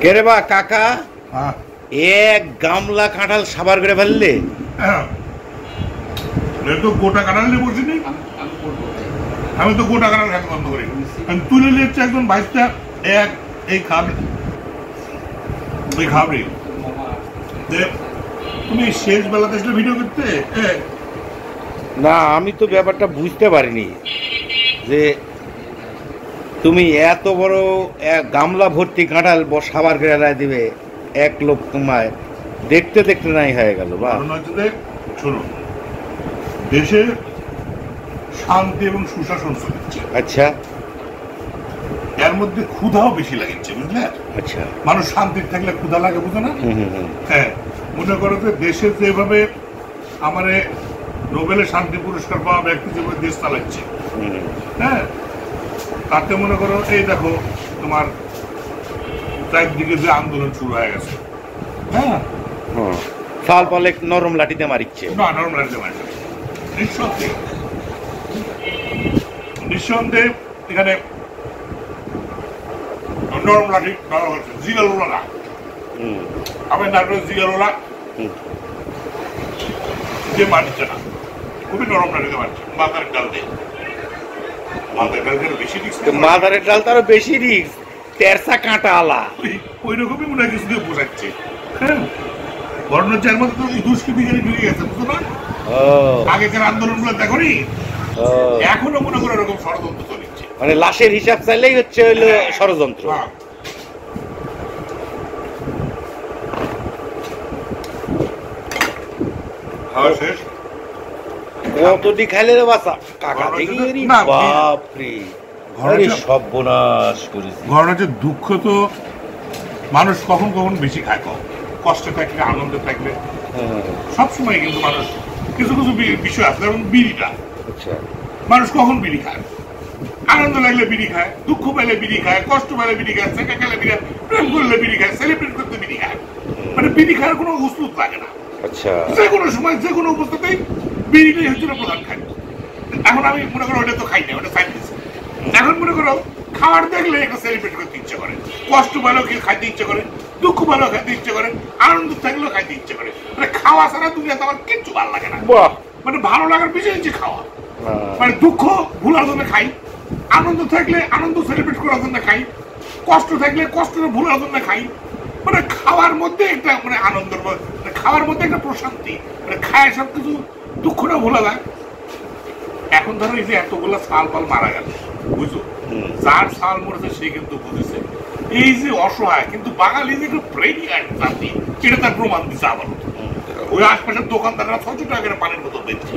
কে রে বা কাকা, এক গামলা কাঁঠাল সাবার করে ফেললে? গোটা কাঁঠাল নিয়ে বলছিনি, আমি তো গোটা কাঁঠাল খাতে বন্ধ করি। আমি তুলে নিচ্ছি একজন ভাইসটা, এক এই খাবে খাবে। তুমি শেষ বেলাতে এসে ভিডিও করতে? না, আমি তো ব্যাপারটা বুঝতে পারিনি যে তুমি এত বড় এক গামলা ভর্তি কাঁঠাল সাবার করে দিবে এক লোক। তোমায় দেখতে দেখতে নাই হয়ে গেল। বা শোনো, দেশে শান্তি এবং সুশাসন চলছে। আচ্ছা, এর মধ্যে ক্ষুধাও বেশি লাগছে, বুঝলে? আচ্ছা, মানুষ শান্তির থাকলে ক্ষুধা লাগে, বুঝো না? হ্যাঁ, মনে করো যে দেশে যেভাবে আমার নোবেলের শান্তি পুরস্কার পাওয়া ব্যক্তি যেভাবে দেশ চালাচ্ছে, হ্যাঁ, তাতে মনে করো এই দেখো তোমার চারদিকে যে আন্দোলন শুরু হয়ে গেছে। হ্যাঁ, সাল পালে নরম লাঠিতে মারিচ্ছে। না, নরম লাঠিতে মারিচ্ছে নিঃসন্দেহে এখানে নরম লাঠি জিগালোলা না, আমার নাটক জিগালোলা যে মারছে না, খুবই নরম লাঠিতে মারছে মাথার ডাল দিয়ে। মাথার ডাল বেশি রিস্ক, মাথারের ডাল তারও বেশি রিস্ক, তেরসা কাঁটা আলা ওই রকমই মনে হয় কিছু দিয়ে বোঝাচ্ছে। হ্যাঁ, বর্ণচার মধ্যে তো দুষ্কৃতিকারী ঢুকে গেছে, বুঝতো না? আগেকার আন্দোলন গুলো দেখো নি, এখনো মনে করো এরকম ষড়যন্ত্র চলছে। মানে লাশের হিসাব চাইলেই হচ্ছে হইলো ষড়যন্ত্র। শেষ কতটি খাইলে রে বাসা কাকা? দেখি বাপরে, সর্বনাশ করেছে। ঘটনা হচ্ছে, দুঃখ তো মানুষ কখন কখন বেশি খায়, কষ্টে থাকলে আনন্দে থাকলে সবসময় কিন্তু মানুষ কিছু কিছু বিষয় আছে, যেমন বিড়িটা। মানুষ কখন বিড়ি খায়? আনন্দ লাগলে বিড়ি খায়, দুঃখ পেলে বিড়ি খায়, কষ্ট পেলে বিড়ি খায়, চেকা খেলে বিড়ি, প্রেম করলে বিড়ি খায়, সেলিব্রেট করতে বিড়ি খায়। মানে বিড়ি খাওয়ার কোনো উস্তুত লাগে না। আচ্ছা, যে কোনো সময় যে কোনো অবস্থাতেই বিড়িটাই হচ্ছে প্রধান খাদ্য। এখন আমি মনে করো ওটা তো খাই না, ওটা সাইড দিচ্ছি। এখন মনে করো খাবার দেখলে একটা সেলিব্রেট করতে ইচ্ছে করে, কষ্ট পেলেও খাইতে ইচ্ছে করে, দুঃখ পেলেও খাইতে ইচ্ছে করে, আনন্দ থাকলেও খাইতে ইচ্ছে করে। মানে খাওয়া ছাড়া দুনিয়াতে আমার কিচ্ছু ভালো লাগে না। মানে ভালো লাগার বিষয় হচ্ছে খাওয়া। মানে দুঃখ ভুলার জন্য খাই, আনন্দ থাকলে আনন্দ সেলিব্রেট করার জন্য খাই, কষ্ট থাকলে কষ্ট ভুলার জন্য খাই। মানে খাওয়ার মধ্যে একটা মানে আনন্দ, খাওয়ার মধ্যে একটা প্রশান্তি, মানে খায় সব কিছু দুঃখটা ভোলা যায়। এখন ধরো এই যে এতগুলা সাল পাল মারা গেল, বুঝছো, যার সাল মরেছে সে কিন্তু বুঝেছে এই যে অসহায়, কিন্তু বাঙালি যে একটু ব্রেনিয়ার্ড জাতি, এটা তার প্রমাণ দিচ্ছে। আবার ওই আশপাশের দোকানদাররা 600 টাকা করে পানির বোতল দিচ্ছে।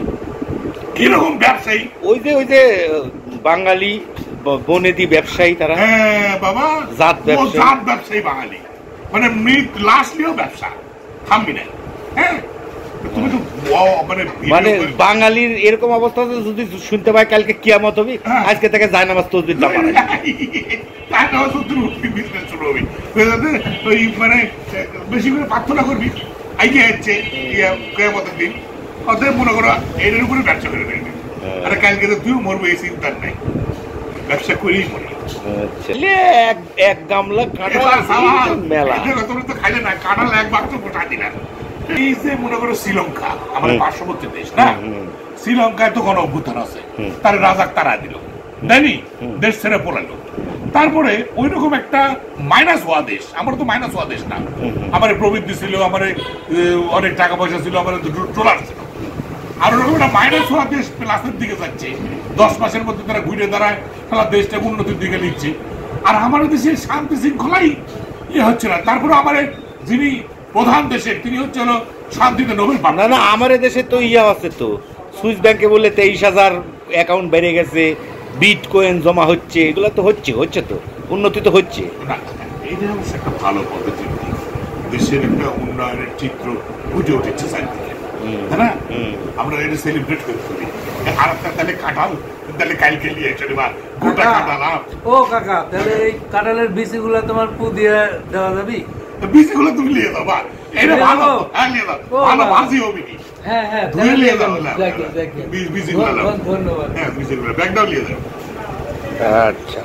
কিরকম ব্যবসায়ী, ওই যে বাঙালি বনেদি ব্যবসায়ী তারা। হ্যাঁ বাবা, জাত ব্যবসায়ী বাঙালি, মানে মৃত লাশ নিয়েও ব্যবসা থামবি না। হ্যাঁ, তুমি তো মানে বাঙালির এরকম অবস্থা যদি শুনতে পাই কালকে কিয়ামত হবে, আজকে থেকে জায়নামাজ তসবিহ দাম ওই মানে বেশি করে প্রার্থনা করবি, আইকে হচ্ছে কিয়ামতের দিন। অতএব মনে করো এটার উপরে ব্যবসা করে ফেলবি। আরে কালকে তো তুইও মরবো, এই চিন্তার নাই, ব্যবসা করেই মরি। এক গামলা কাঁঠাল মেলা, তোমরা তো খাইলে না, কাঁঠাল এক বাক্স গোটা দিলাম। এই যে মনে করো শ্রীলঙ্কা, আমাদের পার্শ্ববর্তী দেশ না, শ্রীলঙ্কায় তো গণ অভ্যুত্থান আছে, তার রাজাক তারা দিল, দেয়নি, দেশ ছেড়ে পড়ালো। তারপরে ওই রকম একটা মাইনাস হওয়া দেশ, আমার তো মাইনাস হওয়া দেশ না, আমার প্রবৃদ্ধি ছিল, আমার অনেক টাকা পয়সা ছিল, আমার ট্রলার ছিল। আর ওরকম একটা মাইনাস হওয়া দেশ প্লাসের দিকে যাচ্ছে, 10 মাসের মধ্যে তারা ঘুরে দাঁড়ায়, তারা দেশটাকে উন্নতির দিকে নিচ্ছে। আর আমার দেশে শান্তি শৃঙ্খলাই ইয়ে হচ্ছে না। তারপরে আমার যিনি প্রধান দেশের, তিনি হচ্ছে হলো শান্তিতে নোবেল পান। না, আমার দেশে তো ইয়া আছে তো, সুইস ব্যাংকে বলে 23,000 অ্যাকাউন্ট বেড়ে গেছে, বিটকয়েন জমা হচ্ছে, এগুলো তো হচ্ছে তো, উন্নতি তো হচ্ছে। এটা হচ্ছে একটা ভালো পদ্ধতি, দেশের একটা উন্নয়নের চিত্র ফুটে উঠেছে চারিদিকে, তাই না? আমরা এটা সেলিব্রেট করি। আর একটা তাহলে কাঁঠাল, তাহলে কালকে নিয়ে চলে বা গোটা কাঁঠাল। ও কাকা, তাহলে এই কাঁঠালের বিচিগুলো তোমার পু দিয়ে দেওয়া যাবে? বিচিগুলো তুমি নিয়ে দাও, বা এটা ভালো, হ্যাঁ নিয়ে দাও, ভালো ভাজি হবে কি। হ্যাঁ হ্যাঁ ধুয়ে নিয়ে যাও যাকে, যাকে। বিজিগুলো ধন্যবাদ হ্যাঁ বিজিগুলো ব্যাগটাও নিয়ে যাও আচ্ছা